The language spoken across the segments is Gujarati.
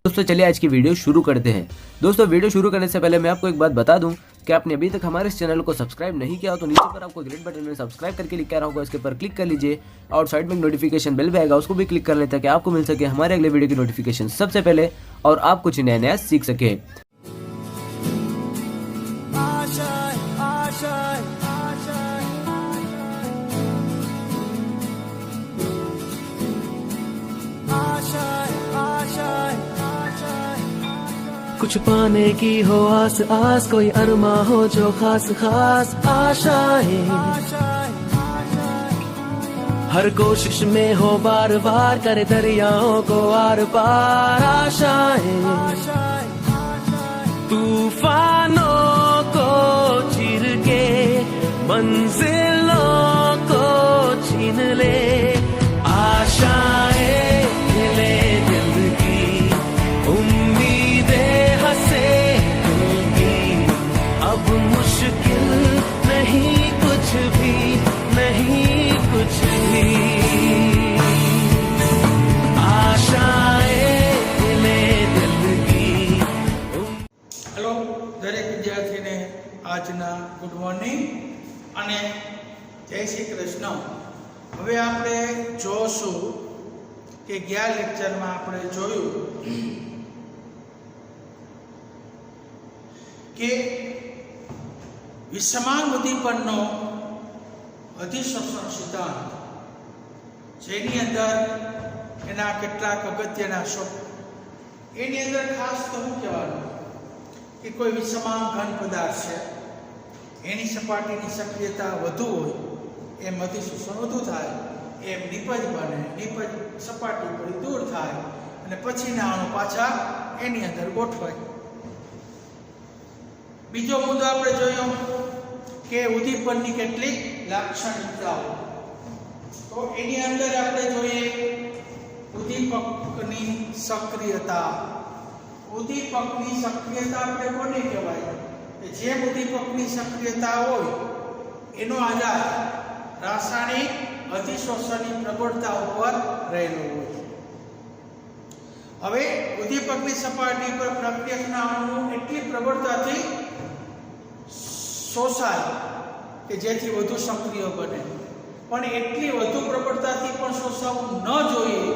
दोस्तों चलिए आज की वीडियो शुरू करते हैं। दोस्तों वीडियो शुरू करने से पहले मैं आपको एक बात बता दूं कि आपने अभी तक हमारे इस चैनल को सब्सक्राइब नहीं किया हो तो नीचे पर आपको ग्रीन बटन में सब्सक्राइब करके लिखा रहा होगा, इसके ऊपर क्लिक कर लीजिए और साइड में नोटिफिकेशन बेल भी आएगा, उसको भी क्लिक कर लें ताकि आपको मिल सके हमारे अगले वीडियो की नोटिफिकेशन सबसे पहले और आप कुछ नया नया सीख सके। कुछ पाने की हो आस आस, कोई अरमा हो जो खास खास आशाएं, हर कोशिश में हो बार बार, करे दरियाओं को आर पार आशाएं, तूफानों को चीर के मंजिलों को छीन ले आशाएं, ले दिल की उम्मीदें हंसे दिल की, अब मुश्किल नहीं कुछ भी, नहीं कुछ भी, आशाएं ले दिल की। हेलो दरेक विद्यार्थी ने આજના ગુડ મોર્નિંગ અને જય શ્રી કૃષ્ણ। હવે આપણે જોશું કે ગયા લેક્ચરમાં આપણે જોયું કે વિષમાન ઉદ્દીપનનો અધિશ્વસન સિદ્ધાંત, જેની અંદર એના કેટલાક અગત્યના શબ્દો, એની અંદર ખાસ તો શું કહેવાનું કે કોઈ વિષમાન ઘન પદાર્થ છે, એની સપાટીની સક્રિયતા વધુ હોય એમ અધિશોષણ વધુ થાય, એમ નિપજ બને, નિપજ સપાટી પર દૂર થાય અને પછીના અણુ પાછા એની અંદર ગોઠવાય। બીજો મુદ્દો આપણે જોયો કે ઉદ્દીપનની કેટલીક લાક્ષણિકતાઓ, તો એની અંદર આપણે જોઈએ ઉદ્દીપકની સક્રિયતા। ઉદ્દીપકની સક્રિયતા આપણે કોને કહેવાય? કે જે ઉદ્દીપકની સક્રિયતા હોય એનો આધાર રાસાયણિક અધિશોષણની પ્રબળતા ઉપર રહેલો હોય। હવે ઉદ્દીપકની સપાટી પર પ્રક્રિયકના અણુ એટલી પ્રબળતાથી શોષાય કે જેથી વધુ સક્રિય બને, પણ એટલી વધુ પ્રબળતાથી પણ શોષાવું ન જોઈએ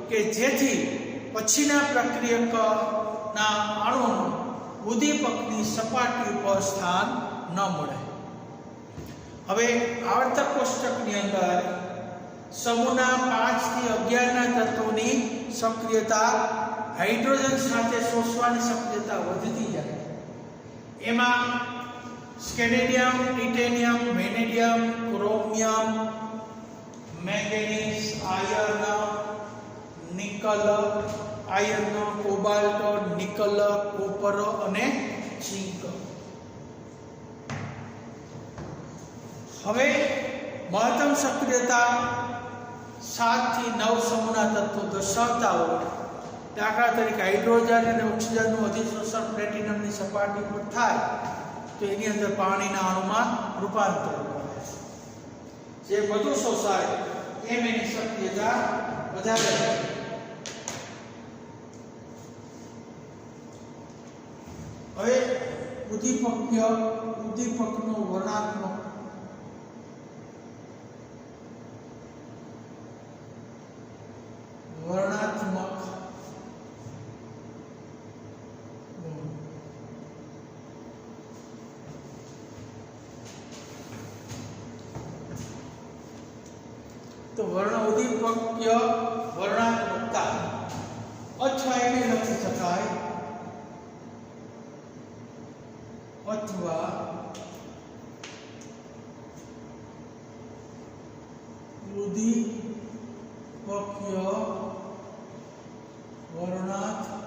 કે જેથી પછીના પ્રક્રિયકના અણુનું ઉદ્દીપકની સપાટી પર સ્થાન ન મળે। હવે આવર્તક કોષ્ટકની અંદર સમૂહના 5 થી 11 ના તત્વોની સક્રિયતા હાઇડ્રોજન સાથે શોષવાની સક્રિયતા વધતી જાય। એમાં scandium, titanium, vanadium, chromium, manganese, iron, nickel, iron, cobalt, nickel, copper અને ઝિંક। હવે મહત્તમ સક્રિયતા 7 થી 9 સમૂહના તત્વો દર્શાવતા હોય, દાખલા તરીકે હાઇડ્રોજન અને ઓક્સિજનનું અધિશોષણ પ્લેટિનમની સપાટી પર થાય તો એની અંદર પાણીના અણુમાં રૂપાંતર કરે, જે વધુ શોષાય એમ એની સક્રિયતા વધારે છે। હવે ઉદ્દીપકનો વર્ણાત્મક તો ઉદ્દીપકીય વર્ણાત્મકતા અથવા એને લખી શકાય અથવા ઉદ્દીપકીય વર્ણાત્મકતા।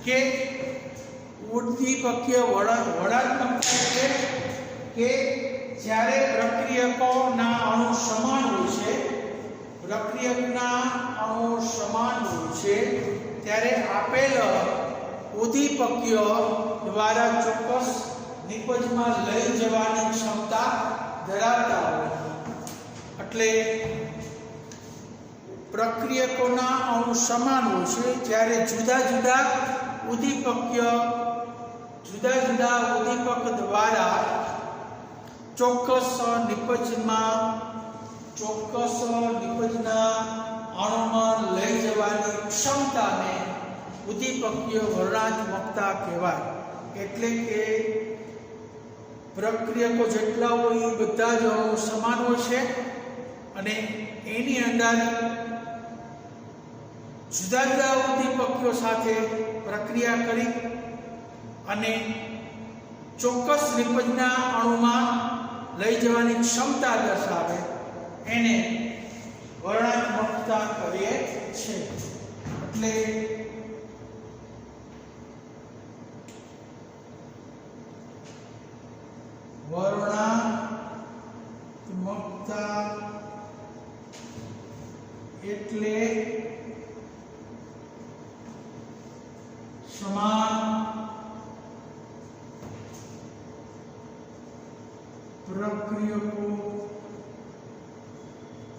કે ઉદ્દીપકીય વર્ણાત્મકતા એટલે કે જ્યારે પ્રક્રિયકોના અણુ સમાન હોય છે, પ્રક્રિયકના અણુ સમાન હોય છે ત્યારે આપેલ ઉદ્દીપકીય દ્વારા ચોક્કસ નિપજમાં લઈ જવાની ક્ષમતા ધરાવતા હોય। એટલે પ્રક્રિયકોના અણુ સમાન હોય છે, જ્યારે જુદા જુદા ઉદ્દીપક દ્વારા ચોક્કસ નિપજના અણુમાં લઈ જવાની ક્ષમતાને ઉદ્દીપકીય વર્ણનાત્મકતા કહેવાય. એટલે કે પ્રક્રિયકો જેટલા હોય એ બધા જ અણુ સમાન હોય છે અને એની અંદર જુદા જુદા ઉદ્દીપકીઓ સાથે પ્રક્રિયા કરી અને ચોક્કસ નિપજના અણુમાં લઈ જવાની ક્ષમતા દર્શાવે એને વર્ણનાત્મકતા કહે છે. એટલે વર્ણનાત્મકતા એટલે સમાન પ્રક્રિયકો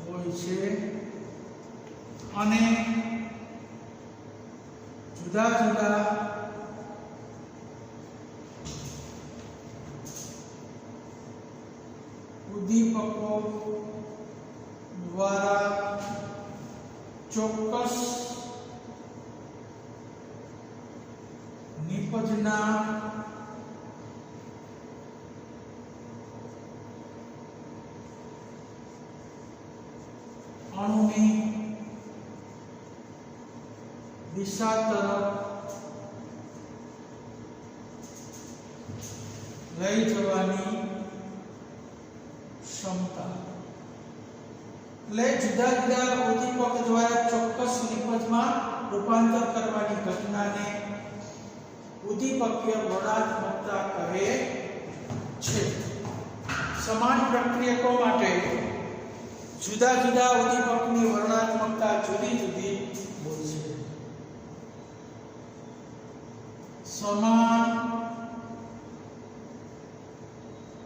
હોય છે અને જુદા જુદા ઉદ્દીપકો દ્વારા ચોક્કસ નિપજના અણુની દિશા તરફ લઈ જવાની ક્ષમતા. એટલે જુદા જુદા ઉદ્દીપક દ્વારા ચોક્કસ નિપજમાં રૂપાંતર કરવાની ઘટનાને ઉદ્દીપકીય વર્ણનાત્મકતા કહે છે. સમાન પ્રક્રિયકો માટે જુદા જુદા ઉદ્દીપકની વર્ણનાત્મકતા જુદી જુદી હોય છે. સમાન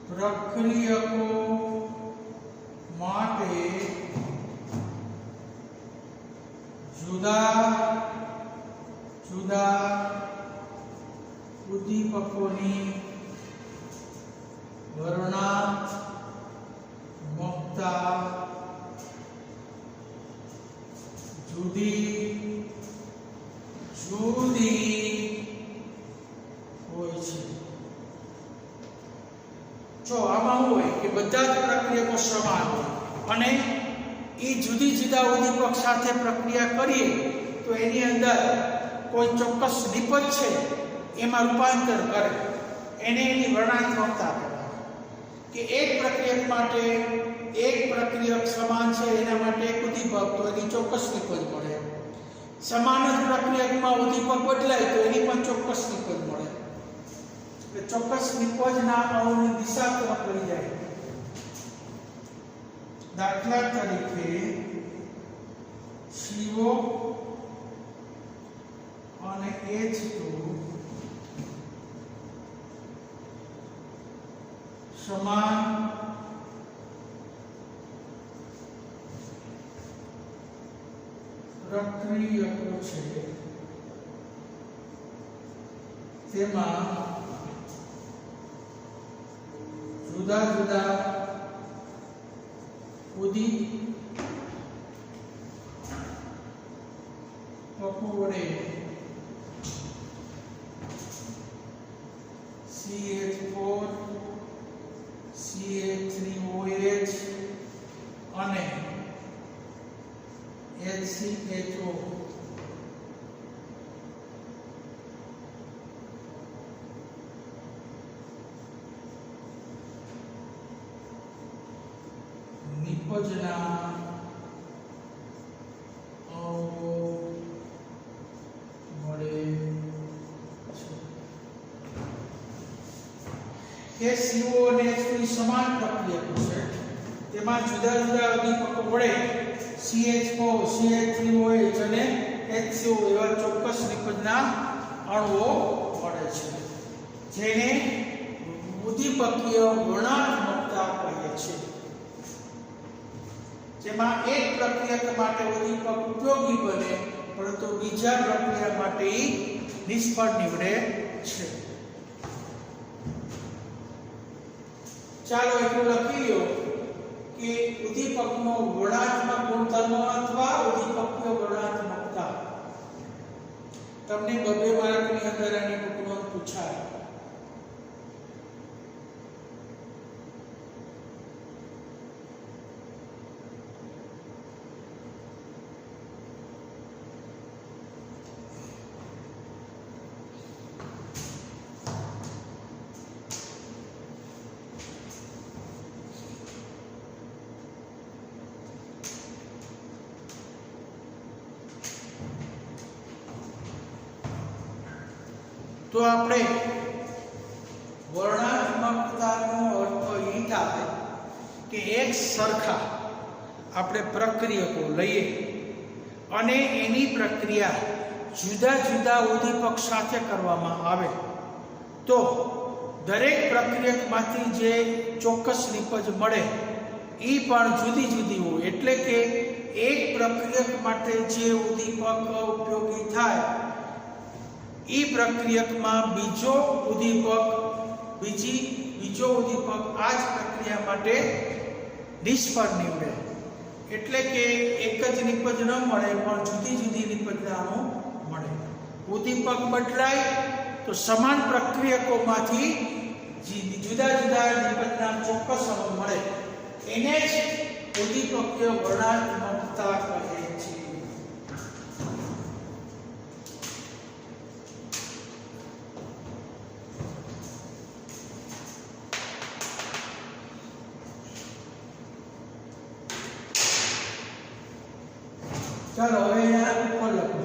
પ્રક્રિયકો માટે જુદા જુદા ઉદ્દીપકોની વર્ણનાત્મકતા જુદી જુદી હોય છે. જો આમાં હોય કે બધા જ પ્રક્રિયકો સમાન હોય અને એ જુદી જુદા ઉદ્દીપક સાથે પ્રક્રિયા કરીએ તો એની અંદર કોઈ ચોક્કસ નિપજ છે એમાં રૂપાંતર કરે એને એની વર્ણનાત્મકતા કહેવાય. કે એક પ્રક્રિયક માટે એક પ્રક્રિયક સમાન છે એના માટે એક ઉદ્દીપક તો એની ચોક્કસ નિપજ મળે. સમાન જ પ્રક્રિયકમાં ઉદ્દીપક બદલાય તો એની પણ ચોક્કસ નિપજ મળે. એટલે ચોક્કસ નિપજના અણુની દિશા તરફ લઈ જાય. દાખલા તરીકે CO અને H2 સમાન પ્રક્રિયકો છે. તેમાં જુદા જુદા ઉદ્દીપકો વડે CH4 CH3OH અને HCHO નિપજના અણુઓ મળે છે. CO અને H2 સમાન પ્રક્રિયકો છે. તેમાં જુદા જુદા ઉદ્દીપકો વડે CH4 CH3OH અને HCO એવા ચોક્કસ નિપજના અણુઓ મળે છે જેને ઉદ્દીપકીય વર્ણનાત્મકતા કહે છે. જેમાં એક પ્રક્રિયક માટે ઉદ્દીપક ઉપયોગી બને પરંતુ બીજા પ્રક્રિયા માટે ઈ નિષ્ફળ નીવડે છે. ચાલો એટલું લખી લો કે ઉદ્દીપકનો વર્ણનાત્મક ગુણધર્મ અથવા ઉદ્દીપકીય વર્ણનાત્મકતા. તમને 2 માર્કની અંદર આની બુકનો પૂછાય. તો આપણે વર્ણનાત્મકતાનો અર્થ એ થાય કે એક સરખા આપણે પ્રક્રિયકો લઈએ અને એની પ્રક્રિયા જુદા જુદા ઉદ્દીપક સાથે કરવામાં આવે તો દરેક પ્રક્રિયકમાંથી જે ચોક્કસ નિપજ મળે એ પણ જુદી જુદી હોય. એટલે કે એક પ્રક્રિયક માટે જે ઉદ્દીપક ઉપયોગી થાય એ પ્રક્રિયકમાં બીજો ઉદ્દીપક આ જ પ્રક્રિયા માટે નિષ્ફળ નીવડે. એટલે કે એક જ નિપજ ન મળે પણ જુદી જુદી નિપજતાઓ મળે. ઉદ્દીપક બદલાય તો સમાન પ્રક્રિયકોમાંથી જુદા જુદા નિપજના ચોક્કસ અણુ મળે એને જ ઉદ્દીપકીય વર્ણનાત્મકતા કહે છે. ચાલો હવે અહીંયા ઉપર લખો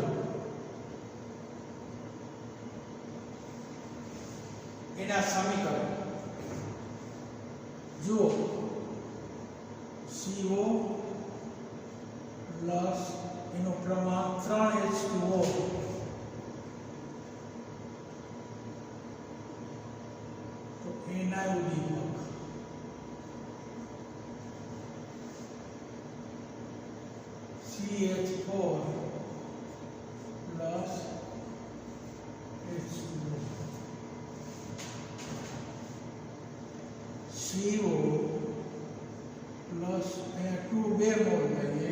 એના સમીકરણ જુઓ. CO પ્લસ એનું પ્રમાણ 3H2O તો એના ઉદ્દીપક CH4 plus H2O CO plus 2 mall લઈએ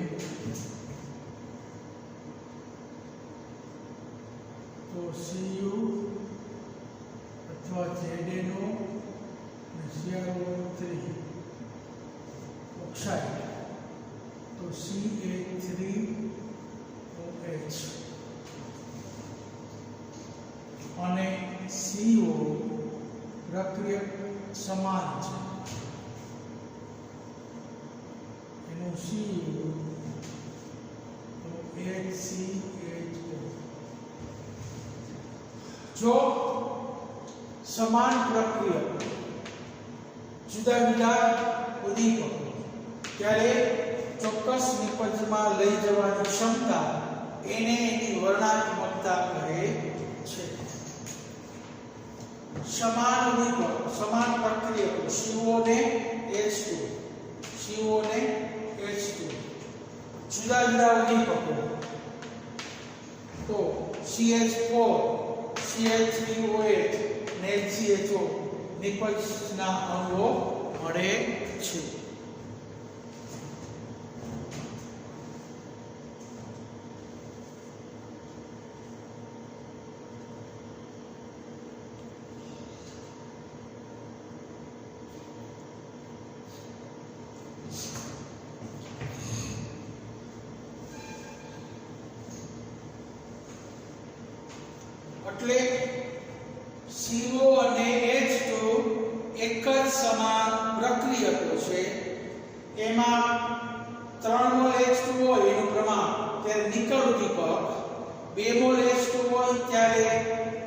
તો Cu અથવા ZNO અને CrO3 ઓક્સાઇડ તો CH3OH અને CO પ્રક્રિયક સમાન છે એનું CU તો HCHO. જો સમાન પ્રક્રિયક જુદા જુદા ઉદ્દીપકો ત્યારે ચોક્કસ નિપજમાં લઈ જવાની ક્ષમતા એને એની વર્ણનાત્મકતા કહે છે. સમાન ઉદ્દીપક સમાન પ્રક્રિયકો CO ને H2 જુદા જુદા ઉદ્દીપકો તો CH4 CH3OH ને HCHO નિપજના અણુઓ મળે છે. એટલે CO અને H2 એક જ સમાન પ્રક્રિયકો છે. એમાં 3 મોલ H2 હોય એનું પ્રમાણ ત્યારે નિકલ ઉદ્દીપક, 2 મોલ H2 હોય ત્યારે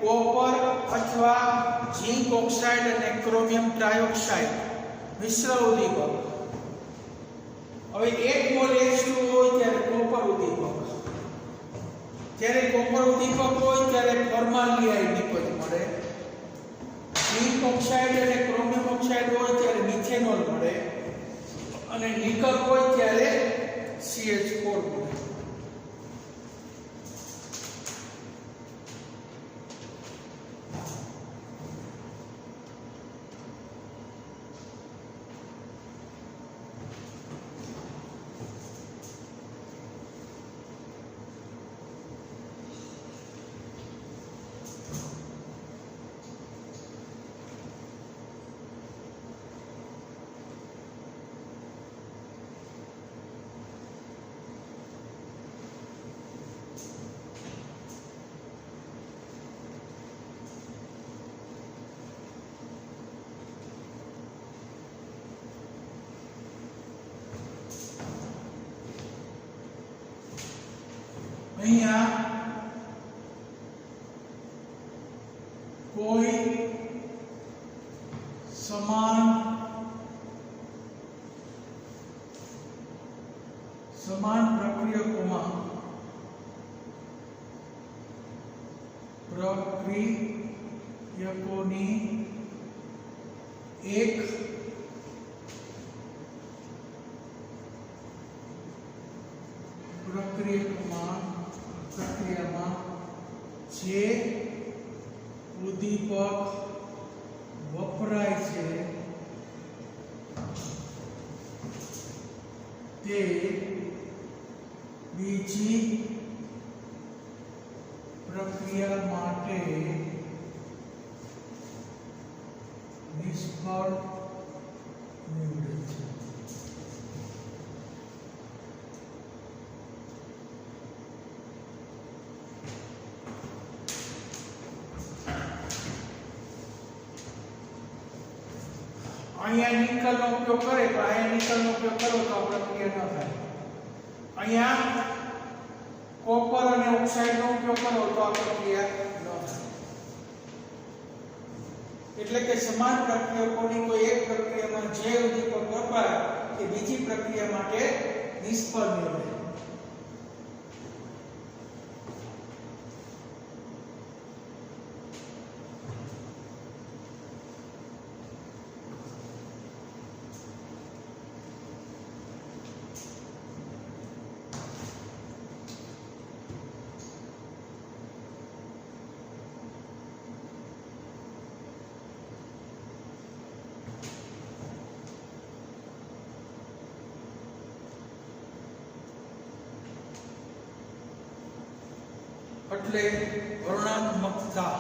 કોપર અથવા ઝિંક ઓક્સાઇડ અને ક્રોમિયમ ટ્રાયોક્સાઇડ મિશ્ર ઉદ્દીપક. હવે 1 મોલ H2 હોય ત્યારે કોપર ઉદ્દીપક. જ્યારે કોપર ઉદ્દીપક હોય ત્યારે ફોર્માલ્ડિહાઇડ નિપજ મળે. ઝિંક ઓક્સાઇડ અને ક્રોમિયમ ઓક્સાઇડ હોય ત્યારે મિથેનોલ મળે અને નિકલ હોય ત્યારે CH4 બને. અહીંયા કોઈ સમાન પ્રક્રિયકોમાં પ્રક્રિયકોની એક પ્રક્રિયામાં જે ઉદ્દીપક વપરાય છે તે બીજી પ્રક્રિયા માટે નિષ્ફળ નીવડે છે. અહીંયા નિકલનો ઉપયોગ કરે તો અહીંયા નિકલનો ઉપયોગ કરો તો પ્રક્રિયા ન થાય. અહીંયા કોપર અને ઓક્સાઇડનો ઉપયોગ કરો તો આ પ્રક્રિયા ન થાય. એટલે કે સમાન પ્રક્રિયકોની કોઈ એક પ્રક્રિયામાં જે ઉદ્દીપક વપરાય તે બીજી પ્રક્રિયા માટે નિષ્ફળ નીવડે. એટલે વર્ણનાત્મકતા.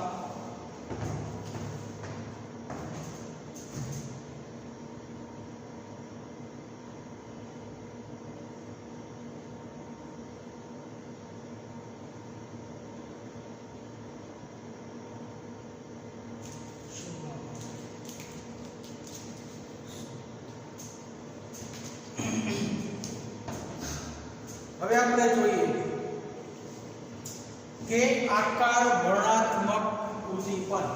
હવે આપણે જોઈએ કે આકાર વર્ણનાત્મક ઉદ્દીપન.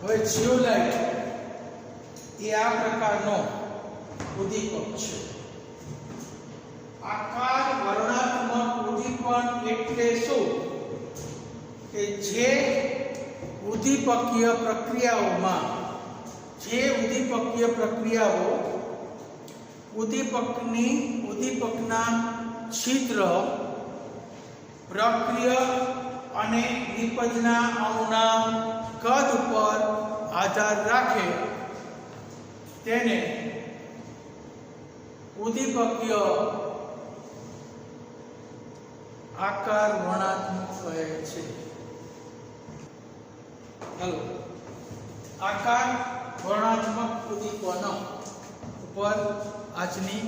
હવે જીઓલાઇટ એ આ પ્રકારનો ઉદ્દીપક છે. આકાર વર્ણનાત્મક ઉદ્દીપન એટલે શું? કે જે ઉદ્દીપકીય પ્રક્રિયાઓ ઉદ્દીપકના છિદ્ર, પ્રક્રિયા અને નિપજના અણુના કદ પર આધાર રાખે તેને ઉદ્દીપકીય આકાર વર્ણનાત્મક કહે છે. ચાલો આકાર વર્ણાત્મક ઉદ્દીપનો ઉપર આજની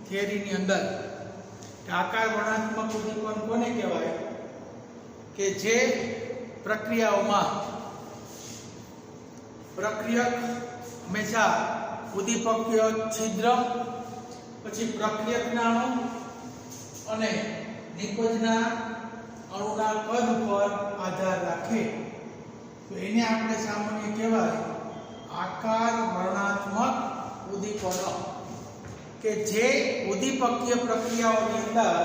થિયરીની અંદર કે આકાર વર્ણાત્મક ઉદ્દીપન કોને કહેવાય કે જે પ્રક્રિયાઓમાં પ્રક્રિયક હંમેશા ઉદ્દીપકીય છિદ્ર પછી પ્રક્રિયકના અણુ અને નિપજના અણુના કદ પર આધાર રાખે તો એને આપણે સામાન્ય કહેવાય આકાર વર્ણાત્મક ઉદ્દીપનો કે જે ઉદ્દીપકીય પ્રક્રિયાઓની અંદર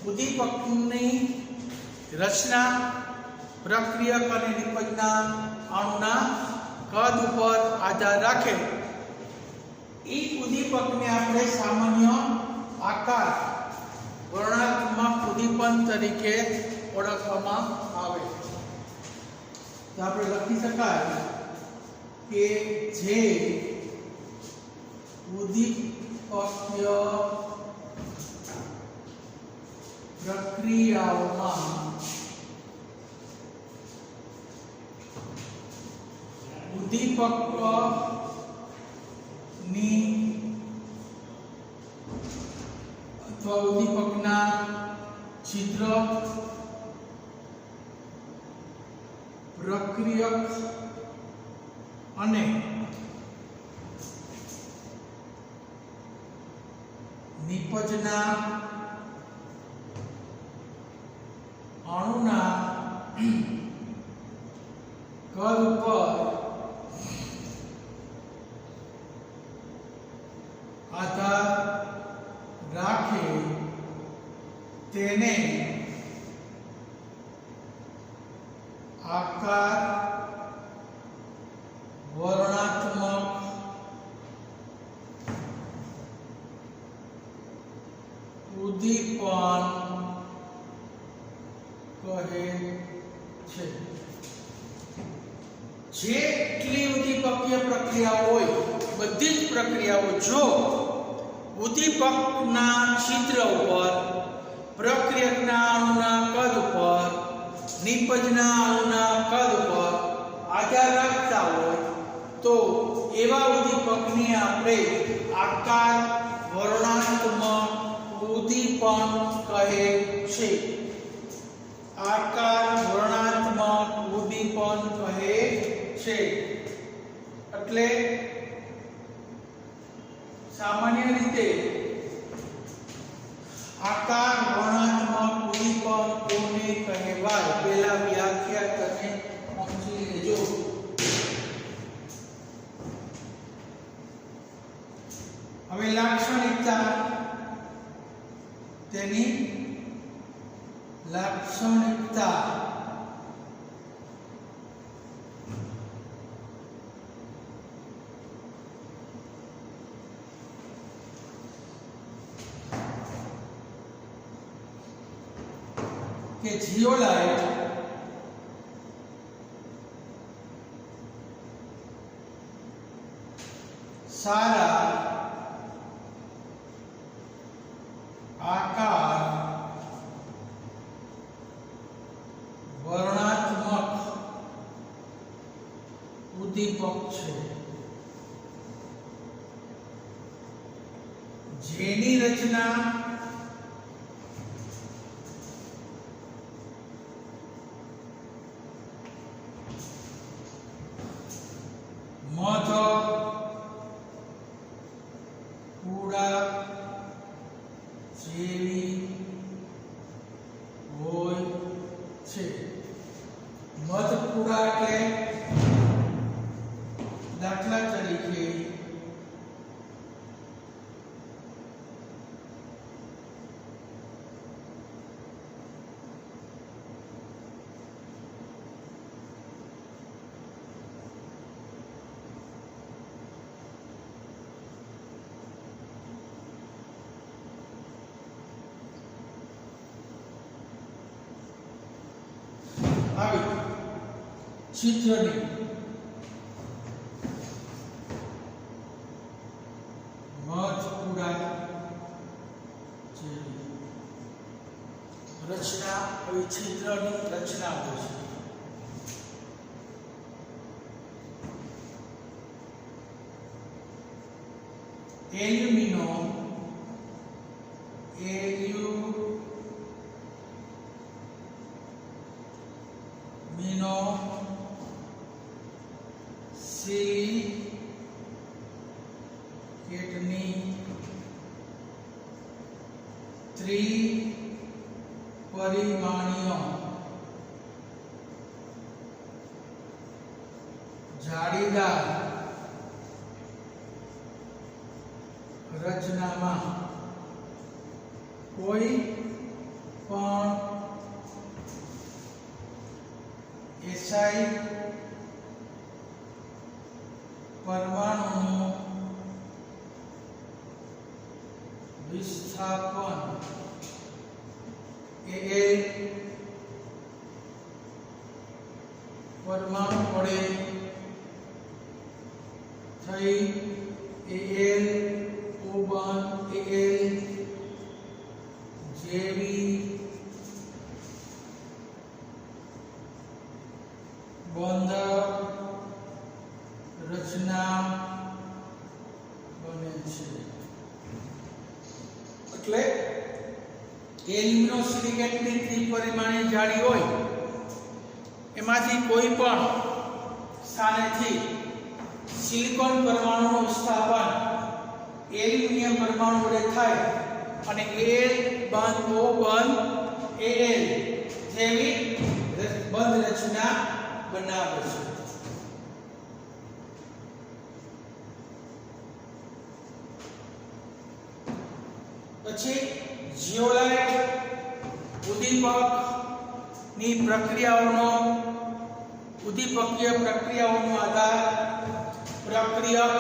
ઉદ્દીપકની રચના પ્રક્રિયક અને નિપજના અણુના કદ ઉપર આધાર રાખે એ ઉદ્દીપકને આપણે સામાન્ય આકાર વર્ણાત્મક ઉદ્દીપન તરીકે ઓળખવામાં આવે તો આપણે લખી શકાય કે જે ઉદ્દીપકીય પ્રક્રિયાઓમાં ઉદ્દીપકની અથવા ઉદ્દીપકના છિદ્ર પ્રક્રિયક અને નિપજના અણુના કદ પર આધાર રાખે તેને આકાર વર્ણાત્મક ઉદ્દીપન કહે છે જેટલી ઉદ્દીપકીય પ્રક્રિયા હોય બધી જ પ્રક્રિયાઓ જો ઉદ્દીપકના છિદ્ર ઉપર પ્રક્રિયકના અણુના કદ ઉપર નિપજના અણુના કદ ઉપર આધાર રાખતા હોય તો એવા ઉદ્દીપકને આપણે આકાર વર્ણાત્મક ઉદ્દીપન કહે છે આકાર વર્ણાત્મક ઉદ્દીપન કહે છે એટલે સામાન્ય રીતે આકાર વર્ણાત્મક ઉદ્દીપન કોને કહેવાય પહેલા વ્યાખ્યા તમે સમજી લેજો હવે લાક્ષણિકતા તેની લાક્ષણિકતા કે જીઓલાઇટ સારા આકાર વર્ણાત્મક ઉદ્દીપક છે જેની રચના મધ પૂડા જેવી હોય છે મધ પૂડા એટલે દાખલા તરીકે આવી ચિત્રની મધ પૂડા જેવી રચના આવી છિદ્રની રચના હોય છે એલ્યુમિનો સિલિકેટની ત્રિપરિમાણીય જાળીદાર રચનામાં કોઈ પણ એસઆઈ પરમાણુનું વિસ્થાપન Al પરમાણુ વડે થઈ Al O1 Al જેવી બંધ રચના બને છે. એટલે એલ્યુમિનો સિલિકેટની ત્રિપરિમાણીય જાળી હોય એમાંથી કોઈ પણ સ્થાનેથી સિલિકોન પરમાણુનું વિસ્થાપન એલ્યુમિનિયમ પરમાણુ વડે થાય અને Al બંધ O બંધ Al જેવી બંધ રચના બનાવે છે. પછી જીઓલાઇટ ઉદ્દીપકની ઉદ્દીપકીય પ્રક્રિયાઓનો આધાર પ્રક્રિયક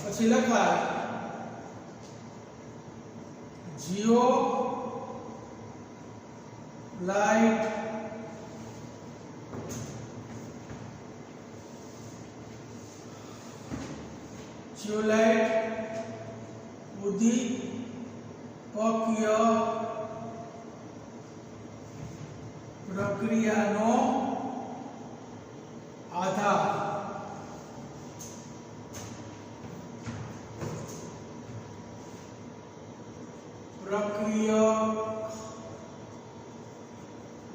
પછી લખાય જીઓલાઇટ ઉદ્દીપકીય પ્રક્રિયાનો આધાર પ્રક્રિયક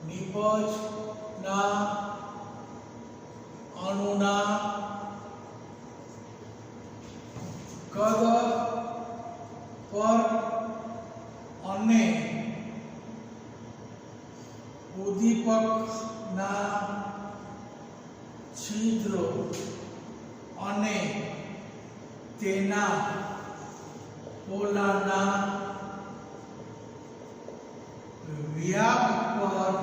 નિપજના અણુના કદ પર અને ઉદ્દીપકના છિદ્રો અને તેના પોલાના વ્યાપ પર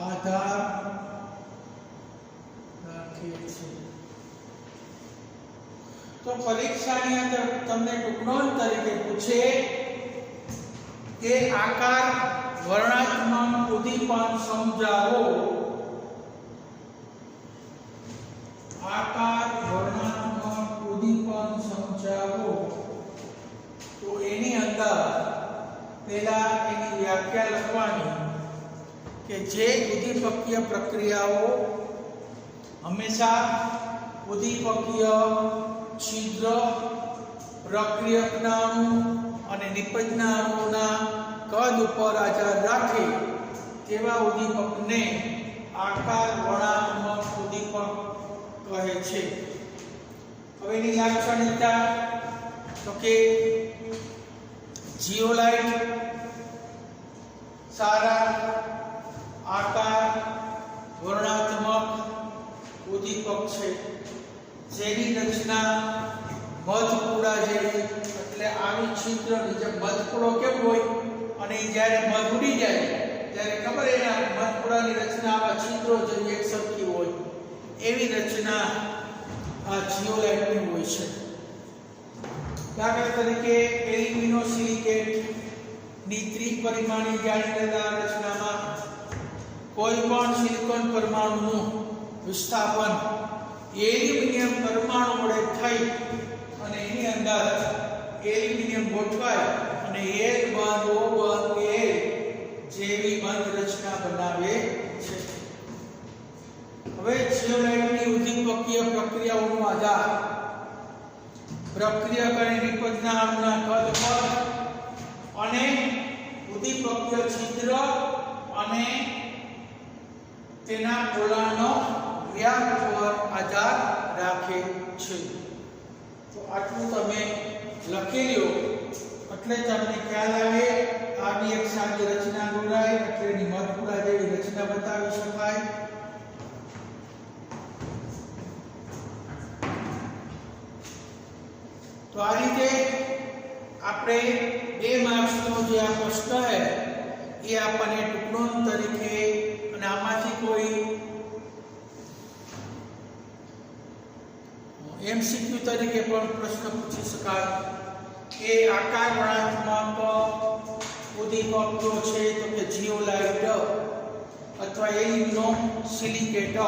આધાર રાખે છે. તો પરીક્ષાની અંદર તમને ટૂંકનોંધ તરીકે પૂછે કે આકાર વર્ણાત્મક ઉદ્દીપન સમજાવો. આકાર વર્ણાત્મક ઉદ્દીપન સમજાવો. તો એની અંદર પહેલા એની વ્યાખ્યા લખવાની કે જે ઉદ્દીપકીય પ્રક્રિયાઓ હંમેશા ઉદ્દીપકીય છિદ્ર પ્રક્રિયકના અણુ અને નિપજના અણુના કદ ઉપર આધાર રાખે તેવા ઉદ્દીપકને આકાર વર્ણાત્મક ઉદ્દીપક કહે છે. હવે એની લાક્ષણિકતા તો કે જીઓલાઇટ સારા આકાર વર્ણાત્મક ઉદ્દીપક છે જેની રચના મધપૂડા જેવી, એટલે આવી છિદ્રની જે મધપૂડો કેમ હોય અને જ્યારે મધ ઉડી જાય ત્યારે ખબર એના મધપૂડાની રચના આવા છિદ્રો જેવી એક સરખી હોય એવી રચના આ જીઓલાઇટની હોય છે. દાખલા તરીકે એલ્યુમિનો સિલિકેટની ત્રિપરિમાણીય જાળીદાર રચનામાં કોઈ પણ સિલિકોન પરમાણુનું વિસ્થાપન એલ્યુમિનિયમ પરમાણુ વડે થઈ અને એની અંદર એલ્યુમિનિયમ ગોઠવાય અને એક બંધ O બંધ A જેવી બંધ રચના બનાવે છે. હવે જીઓલાઇટ પ્રક્રિયાઓનો આધાર પ્રક્રિયકની નિપજના અણુના કદ પર અને ઉદ્દીપકીય છિદ્ર અને તેના ગોળાનો વ્યાસ પર આધાર રાખે છે। તો આટલું તમે લખી લો એટલે તમને ખ્યાલ આવે આવી એક સાદી રચના દોરાય એટલે એની મધપુરા જેવી રચના બતાવી શકાય। तो आ रीते आपणे 2 मार्क्सनो जे आ प्रश्न है ये आपने टुकड़ों तरीके અને આમાંથી કોઈ एमसीक्यू तरीके पण प्रश्न पूछी शकाय के आकार वर्णात्मक उद्दीपको छे तो के जियोलाइट अथवा एल्यूमिनियम सिलिकेट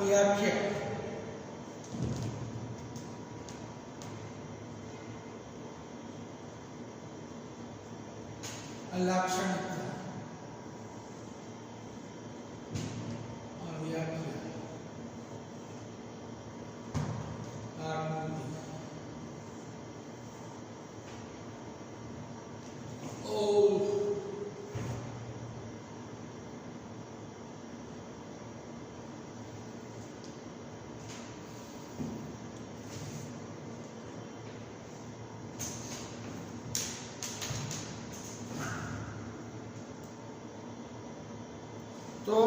व्याख्या लाक्षणिकता व्याख्या आकृति तो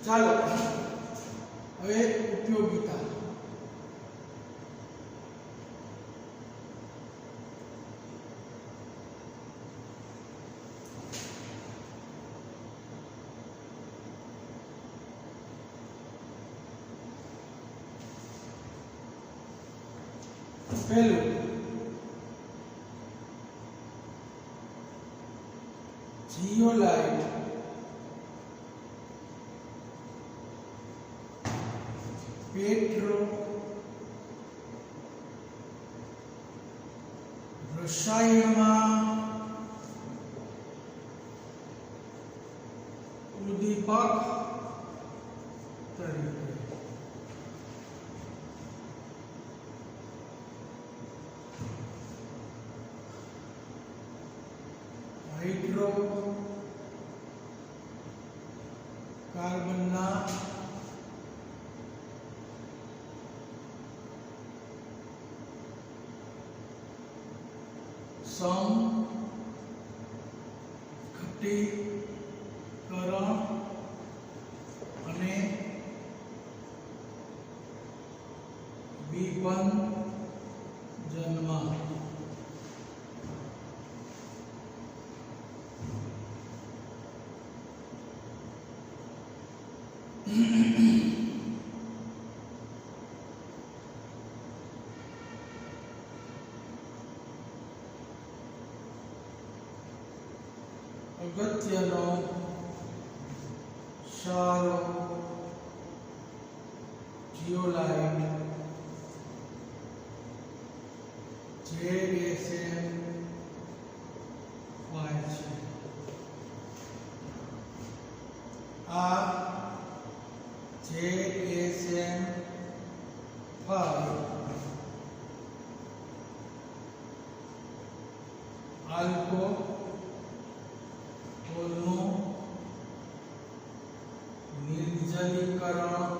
चलो हवे उपयोगिता पहलू जियोलाइट पेट्रो रसायणમાં ઉદ્દીપક તરીકે હાઇડ્રો કાર્બનના समघटीकरण અને ઉદ્દીપન જન્મ અગત્યનો સારો જીઓલાઇટ JSM 5 છે. આ JSM 5 આલ્કોહોલનું નિર્જલીકરણ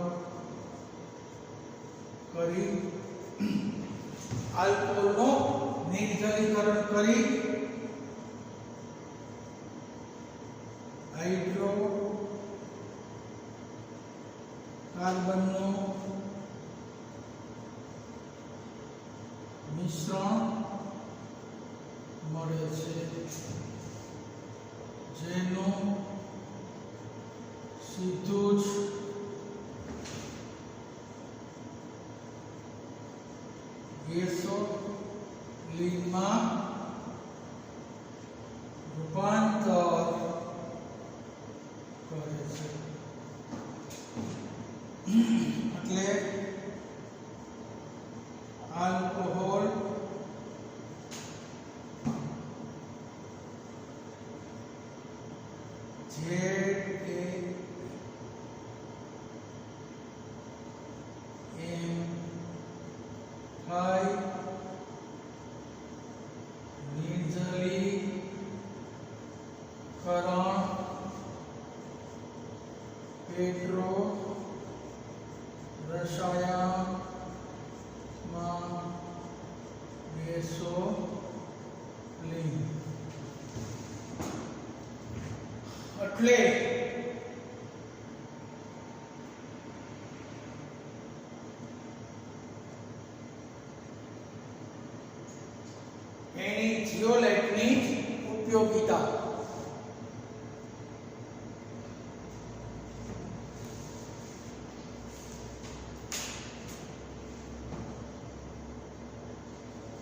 કરી હાઇડ્રોકાર્બનનું મિશ્રણ મળે છે, જેનું સીધું જ ગેસોલીનમાં રૂપાંતર કરે છે. એટલે આલ્કોહોલ નિર્જલીકરણ પેટ્રો રસાયણમાં ગેસોલીન એટલે એની જીઓલાઇટની ઉપયોગિતા.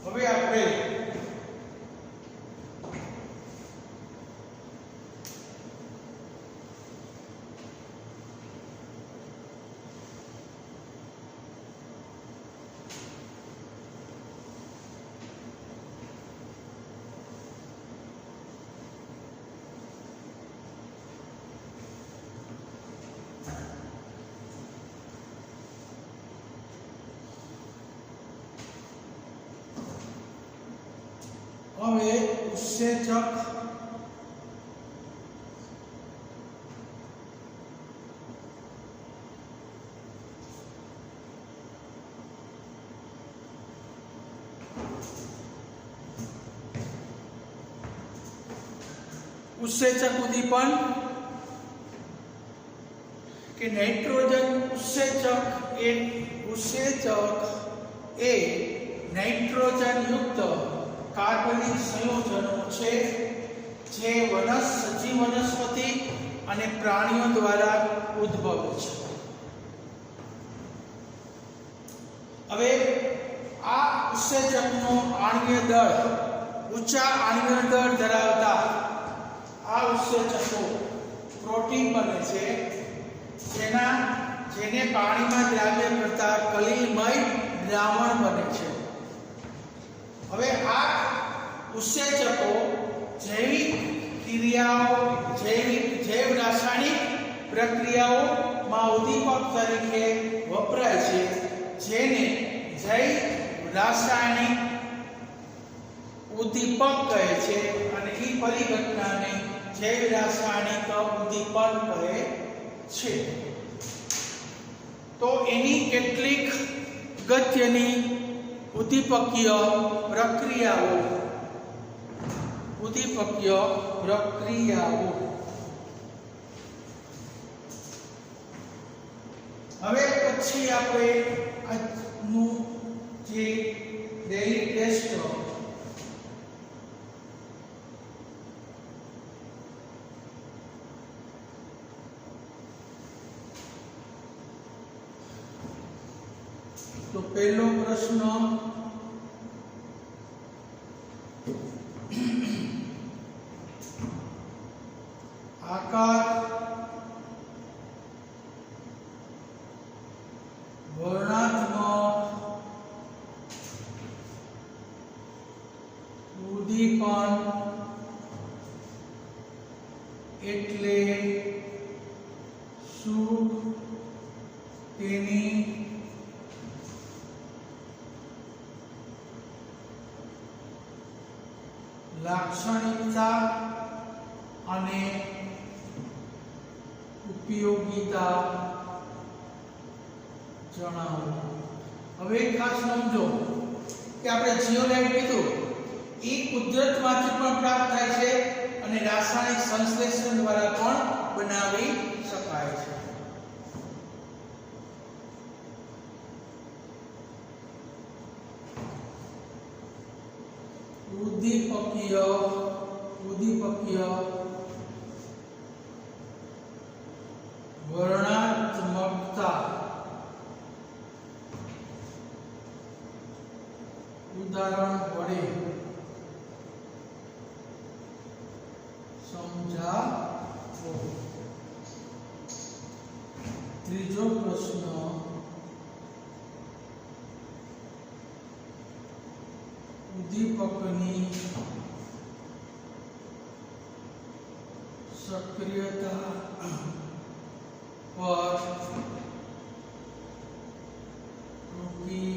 હવે આપણે ઉત્સેચક ઉદ્દીપન કે નાઇટ્રોજન ઉત્સેચક એ નાઇટ્રોજન યુક્ત કાર્બનિક સંયોજનો છે જે સજીવ વનસ્પતિ અને પ્રાણીઓ દ્વારા ઉદ્ભવે છે. હવે આ ઉત્સેચકનો આણ્વીય દળ ઊંચા આણ્વીય દળ ધરાવતા આ ઉત્સેચકો પ્રોટીન બને છે, જેને પાણીમાં દ્રાવ્ય કરતા કલીલમય દ્રાવણ બને છે. હવે આ ઉત્સેચકો જૈવિક ક્રિયાઓ જૈવ રાસાયણિક પ્રક્રિયાઓમાં ઉદ્દીપક તરીકે વપરાય છે, જેને જૈવ રાસાયણિક ઉદ્દીપક કહે છે અને એ પરિઘટનાને જૈવ રાસાયણિક ઉદ્દીપન કહે છે. તો એની કેટલીક અગત્યની ઉદ્દીપકીય પ્રક્રિયાઓ હવે પછી આપણે આજનું तो पहलो प्रश्न आकार वर्णात्मक उद्दीपन એટલે શું તેની લાક્ષણિકતા અને ઉપયોગિતા જણાવો। હવે ખાસ સમજો કે આપણે જીઓલાઇટ કીધું એ કુદરતમાંથી પણ પ્રાપ્ત થાય છે અને રાસાયણિક સંશ્લેષણ દ્વારા પણ બનાવી શકાય છે। ઉદ્દીપકીય વર્ણાત્મકતા ઉદાહરણ વડે સમજાવો। ત્રીજો પ્રશ્ન ઉદ્દીપકની સક્રિયતા પર રૂકી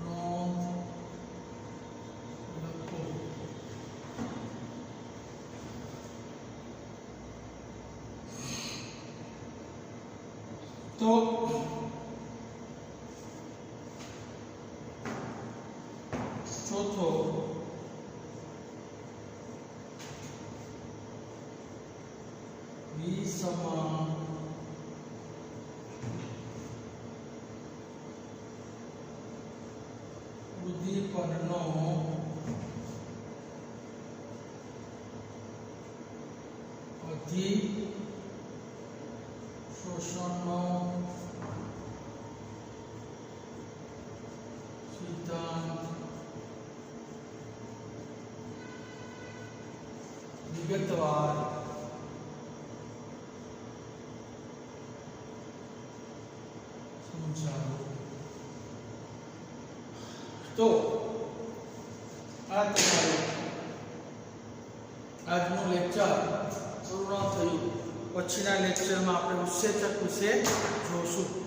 નોંધ લખો। तो चौथो विषम उद्दीपनનો अधिशोषणનો સિદ્ધાંત વિગતવાર સમજાવો। તો આ તમારું આજનું લેક્ચર પૂર્ણ થયું। પછીના લેક્ચરમાં આપણે ઉત્સેચક વિશે જોશું।